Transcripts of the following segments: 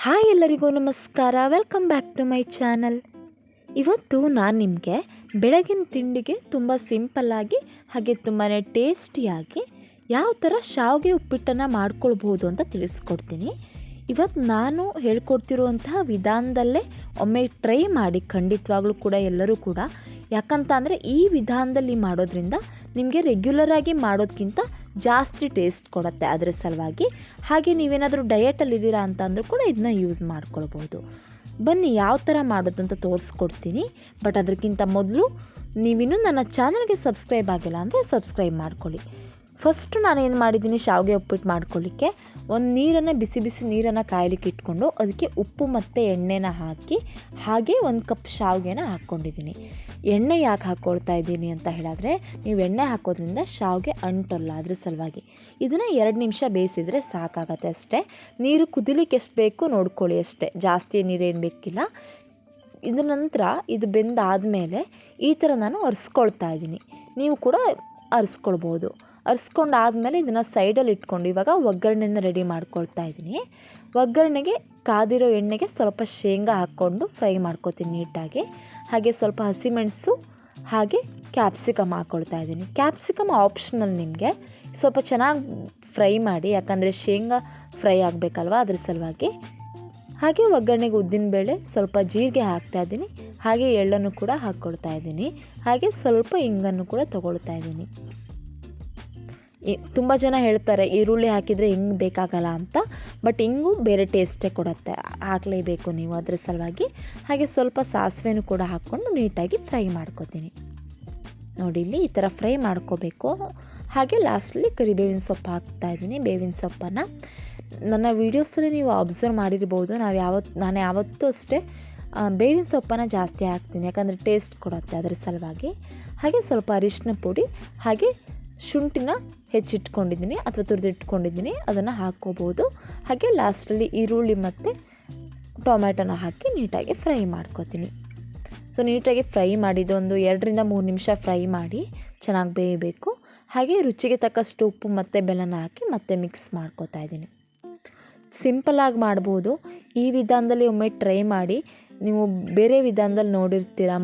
Hi ಎಲ್ಲರಿಗೂ ನಮಸ್ಕಾರ. Welcome back to my channel. ಇವತ್ತು ನಾನು ನಿಮಗೆ ಬೆಳಗಿನ ತಿಂಡಿಗೆ ತುಂಬ ಸಿಂಪಲ್ಲಾಗಿ ಹಾಗೆ ತುಂಬಾ ಟೇಸ್ಟಿಯಾಗಿ ಯಾವ ಥರ ಶಾವಿಗೆ ಉಪ್ಪಿಟ್ಟನ್ನು ಮಾಡ್ಕೊಳ್ಬೋದು ಅಂತ ತಿಳಿಸ್ಕೊಡ್ತೀನಿ. ಇವತ್ತು ನಾನು ಹೇಳ್ಕೊಡ್ತಿರುವಂತಹ ವಿಧಾನದಲ್ಲೇ ಒಮ್ಮೆ ಟ್ರೈ ಮಾಡಿ, ಖಂಡಿತವಾಗ್ಲೂ ಕೂಡ ಎಲ್ಲರೂ ಕೂಡ. ಯಾಕಂತ ಅಂದರೆ ಈ ವಿಧಾನದಲ್ಲಿ ಮಾಡೋದ್ರಿಂದ ನಿಮಗೆ ರೆಗ್ಯುಲರಾಗಿ ಮಾಡೋದಕ್ಕಿಂತ ಜಾಸ್ತಿ ಟೇಸ್ಟ್ ಕೊಡುತ್ತೆ. ಅದರ ಸಲುವಾಗಿ ಹಾಗೆ ನೀವೇನಾದರೂ ಡಯಟಲ್ಲಿದ್ದೀರಾ ಅಂತ ಅಂದರೂ ಕೂಡ ಇದನ್ನ ಯೂಸ್ ಮಾಡ್ಕೊಳ್ಬೋದು. ಬನ್ನಿ ಯಾವ ಥರ ಮಾಡೋದು ಅಂತ ತೋರಿಸ್ಕೊಡ್ತೀನಿ. ಬಟ್ ಅದಕ್ಕಿಂತ ಮೊದಲು ನೀವಿನ್ನೂ ನನ್ನ ಚಾನಲ್ಗೆ ಸಬ್ಸ್ಕ್ರೈಬ್ ಆಗಿಲ್ಲ ಅಂದರೆ ಸಬ್ಸ್ಕ್ರೈಬ್ ಮಾಡ್ಕೊಳ್ಳಿ. ಫಸ್ಟು ನಾನೇನು ಮಾಡಿದ್ದೀನಿ, ಶಾವಿಗೆ ಉಪ್ಪಿಟ್ಟು ಮಾಡ್ಕೊಳ್ಳಿಕ್ಕೆ ಒಂದು ನೀರನ್ನು ಬಿಸಿ ನೀರನ್ನು ಕಾಯಲಿಕ್ಕೆ ಇಟ್ಕೊಂಡು ಅದಕ್ಕೆ ಉಪ್ಪು ಮತ್ತು ಎಣ್ಣೆನ ಹಾಕಿ ಹಾಗೆ ಒಂದು ಕಪ್ ಶಾವಿಗೆನ ಹಾಕ್ಕೊಂಡಿದ್ದೀನಿ. ಎಣ್ಣೆ ಯಾಕೆ ಹಾಕ್ಕೊಳ್ತಾ ಇದ್ದೀನಿ ಅಂತ ಹೇಳಿದ್ರೆ, ನೀವು ಎಣ್ಣೆ ಹಾಕೋದ್ರಿಂದ ಶಾವಿಗೆ ಅಂಟಲ್ಲ, ಅದ್ರ ಸಲುವಾಗಿ. ಇದನ್ನು 2 ನಿಮಿಷ ಬೇಯಿಸಿದರೆ ಸಾಕಾಗತ್ತೆ ಅಷ್ಟೇ. ನೀರು ಕುದಿಲಿಕ್ಕೆ ಎಷ್ಟು ಬೇಕು ನೋಡ್ಕೊಳ್ಳಿ ಅಷ್ಟೇ, ಜಾಸ್ತಿ ನೀರೇನು ಬೇಕಿಲ್ಲ. ಇದರ ನಂತರ ಇದು ಬೆಂದಾದಮೇಲೆ ಈ ಥರ ನಾನು ಅರಿಸ್ಕೊಳ್ತಾ ಇದ್ದೀನಿ. ನೀವು ಕೂಡ ಅರಿಸ್ಕೊಳ್ಬೋದು. ಅರಿಸ್ಕೊಂಡಾದಮೇಲೆ ಇದನ್ನು ಸೈಡಲ್ಲಿ ಇಟ್ಕೊಂಡು ಇವಾಗ ಒಗ್ಗರಣೆನ ರೆಡಿ ಮಾಡ್ಕೊಳ್ತಾ ಇದ್ದೀನಿ. ಒಗ್ಗರಣೆಗೆ ಕಾದಿರೋ ಎಣ್ಣೆಗೆ ಸ್ವಲ್ಪ ಶೇಂಗಾ ಹಾಕ್ಕೊಂಡು ಫ್ರೈ ಮಾಡ್ಕೊತೀನಿ ನೀಟಾಗಿ. ಹಾಗೆ ಸ್ವಲ್ಪ ಹಸಿಮೆಣಸು ಹಾಗೆ ಕ್ಯಾಪ್ಸಿಕಮ್ ಹಾಕ್ಕೊಳ್ತಾ ಇದ್ದೀನಿ. ಕ್ಯಾಪ್ಸಿಕಮ್ ಆಪ್ಷನಲ್, ನಿಮಗೆ ಸ್ವಲ್ಪ ಚೆನ್ನಾಗಿ ಫ್ರೈ ಮಾಡಿ, ಯಾಕಂದರೆ ಶೇಂಗಾ ಫ್ರೈ ಆಗಬೇಕಲ್ವ, ಅದ್ರ ಸಲುವಾಗಿ. ಹಾಗೆ ಒಗ್ಗರಣೆಗೆ ಉದ್ದಿನಬೇಳೆ, ಸ್ವಲ್ಪ ಜೀರಿಗೆ ಹಾಕ್ತಾಯಿದ್ದೀನಿ. ಹಾಗೆ ಎಳ್ಳನ್ನು ಕೂಡ ಹಾಕ್ಕೊಳ್ತಾ ಇದ್ದೀನಿ. ಹಾಗೆ ಸ್ವಲ್ಪ ಹಿಂಗನ್ನು ಕೂಡ ತೊಗೊಳ್ತಾ ಇದ್ದೀನಿ. ತುಂಬ ಜನ ಹೇಳ್ತಾರೆ ಈರುಳ್ಳಿ ಹಾಕಿದರೆ ಹಿಂಗೆ ಬೇಕಾಗಲ್ಲ ಅಂತ, ಬಟ್ ಹಿಂಗು ಬೇರೆ ಟೇಸ್ಟೇ ಕೊಡುತ್ತೆ, ಹಾಕಲೇಬೇಕು ನೀವು, ಅದ್ರ ಸಲುವಾಗಿ. ಹಾಗೆ ಸ್ವಲ್ಪ ಸಾಸಿವೆನೂ ಕೂಡ ಹಾಕ್ಕೊಂಡು ನೀಟಾಗಿ ಫ್ರೈ ಮಾಡ್ಕೊತೀನಿ. ನೋಡಿ, ಇಲ್ಲಿ ಈ ಥರ ಫ್ರೈ ಮಾಡ್ಕೋಬೇಕು. ಹಾಗೆ ಲಾಸ್ಟಲ್ಲಿ ಕರಿಬೇವಿನ ಸೊಪ್ಪು ಹಾಕ್ತಾಯಿದ್ದೀನಿ. ಬೇವಿನ ಸೊಪ್ಪನ್ನು ನನ್ನ ವೀಡಿಯೋಸಲ್ಲಿ ನೀವು ಅಬ್ಸರ್ವ್ ಮಾಡಿರ್ಬೋದು. ನಾನು ಯಾವತ್ತೂ ಅಷ್ಟೇ ಬೇವಿನ ಸೊಪ್ಪನ್ನು ಜಾಸ್ತಿ ಹಾಕ್ತೀನಿ, ಯಾಕಂದರೆ ಟೇಸ್ಟ್ ಕೊಡುತ್ತೆ, ಅದ್ರ ಸಲುವಾಗಿ. ಹಾಗೆ ಸ್ವಲ್ಪ ಅರಿಶಿನ ಪುಡಿ ಹಾಗೆ ಶುಂಠಿನ ಹೆಚ್ಚಿಟ್ಕೊಂಡಿದ್ದೀನಿ ಅಥವಾ ತುರಿದಿಟ್ಕೊಂಡಿದ್ದೀನಿ, ಅದನ್ನು ಹಾಕ್ಕೋಬೋದು. ಹಾಗೆ ಲಾಸ್ಟಲ್ಲಿ ಈರುಳ್ಳಿ ಮತ್ತು ಟೊಮ್ಯಾಟೊನ ಹಾಕಿ ನೀಟಾಗಿ ಫ್ರೈ ಮಾಡ್ಕೊತೀನಿ. ಸೊ ನೀಟಾಗಿ ಫ್ರೈ ಮಾಡಿದ್ದು ಒಂದು 2-3 ನಿಮಿಷ ಫ್ರೈ ಮಾಡಿ ಚೆನ್ನಾಗಿ ಬೇಯಬೇಕು. ಹಾಗೆ ರುಚಿಗೆ ತಕ್ಕಷ್ಟು ಉಪ್ಪು ಮತ್ತು ಬೆಲ್ಲನ ಹಾಕಿ ಮತ್ತೆ ಮಿಕ್ಸ್ ಮಾಡ್ಕೊತಾ ಇದ್ದೀನಿ. ಸಿಂಪಲ್ಲಾಗಿ ಮಾಡ್ಬೋದು. ಈ ವಿಧಾನದಲ್ಲಿ ಒಮ್ಮೆ ಟ್ರೈ ಮಾಡಿ. ನೀವು ಬೇರೆ ವಿಧಾನದಲ್ಲಿ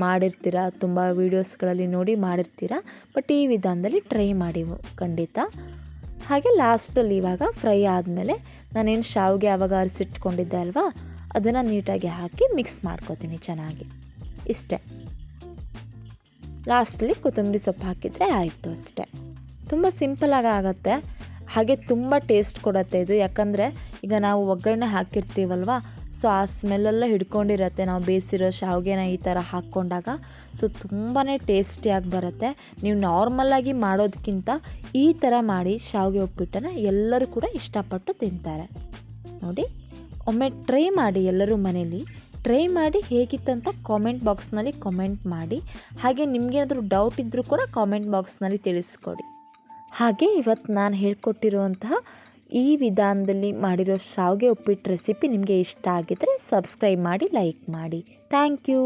ಮಾಡಿರ್ತೀರ, ತುಂಬ ವೀಡಿಯೋಸ್ಗಳಲ್ಲಿ ನೋಡಿ ಮಾಡಿರ್ತೀರ. ಬಟ್ ಈ ವಿಧಾನದಲ್ಲಿ ಟ್ರೈ ಮಾಡಿ ಖಂಡಿತ. ಹಾಗೆ ಲಾಸ್ಟಲ್ಲಿ ಇವಾಗ ಫ್ರೈ ಆದಮೇಲೆ ನಾನೇನು ಶಾವಿಗೆ ಆವಾಗ ಅರಿಸಿಟ್ಕೊಂಡಿದ್ದೆ ಅಲ್ವಾ, ಅದನ್ನು ನೀಟಾಗಿ ಹಾಕಿ ಮಿಕ್ಸ್ ಮಾಡ್ಕೊತೀನಿ ಚೆನ್ನಾಗಿ. ಇಷ್ಟೇ. ಲಾಸ್ಟಲ್ಲಿ ಕೊತ್ತಂಬರಿ ಸೊಪ್ಪು ಹಾಕಿದರೆ ಆಯಿತು ಅಷ್ಟೇ. ತುಂಬ ಸಿಂಪಲಾಗಿ ಆಗುತ್ತೆ. ಹಾಗೆ ತುಂಬ ಟೇಸ್ಟ್ ಕೊಡುತ್ತೆ ಇದು, ಯಾಕಂದರೆ ಈಗ ನಾವು ಒಗ್ಗರಣೆ ಹಾಕಿರ್ತೀವಲ್ವ, ಸೊ ಆ ಸ್ಮೆಲ್ಲೆಲ್ಲ ಹಿಡ್ಕೊಂಡಿರತ್ತೆ ನಾವು ಬೇಯಿಸಿರೋ ಶಾವಿಗೆನ ಈ ಥರ ಹಾಕ್ಕೊಂಡಾಗ. ಸೊ ತುಂಬಾ ಟೇಸ್ಟಿಯಾಗಿ ಬರುತ್ತೆ. ನೀವು ನಾರ್ಮಲಾಗಿ ಮಾಡೋದಕ್ಕಿಂತ ಈ ಥರ ಮಾಡಿ ಶಾವಿಗೆ ಉಪ್ಪಿಟ್ಟನ್ನು ಎಲ್ಲರೂ ಕೂಡ ಇಷ್ಟಪಟ್ಟು ತಿಂತಾರೆ. ನೋಡಿ, ಒಮ್ಮೆ ಟ್ರೈ ಮಾಡಿ, ಎಲ್ಲರೂ ಮನೇಲಿ ಟ್ರೈ ಮಾಡಿ ಹೇಗಿತ್ತಂತ ಕಾಮೆಂಟ್ ಬಾಕ್ಸ್ನಲ್ಲಿ ಕಾಮೆಂಟ್ ಮಾಡಿ. ಹಾಗೆ ನಿಮಗೇನಾದರೂ ಡೌಟ್ ಇದ್ದರೂ ಕೂಡ ಕಾಮೆಂಟ್ ಬಾಕ್ಸ್ನಲ್ಲಿ ತಿಳಿಸ್ಕೊಡಿ. ಹಾಗೆ ಇವತ್ತು ನಾನು ಹೇಳ್ಕೊಟ್ಟಿರುವಂತಹ ಈ ವಿಧಾನದಲ್ಲಿ ಮಾಡಿರೋ ಶಾವಿಗೆ ಉಪ್ಪಿಟ್ಟು ರೆಸಿಪಿ ನಿಮಗೆ ಇಷ್ಟ ಆಗಿದ್ದರೆ ಸಬ್ಸ್ಕ್ರೈಬ್ ಮಾಡಿ, ಲೈಕ್ ಮಾಡಿ. Thank you.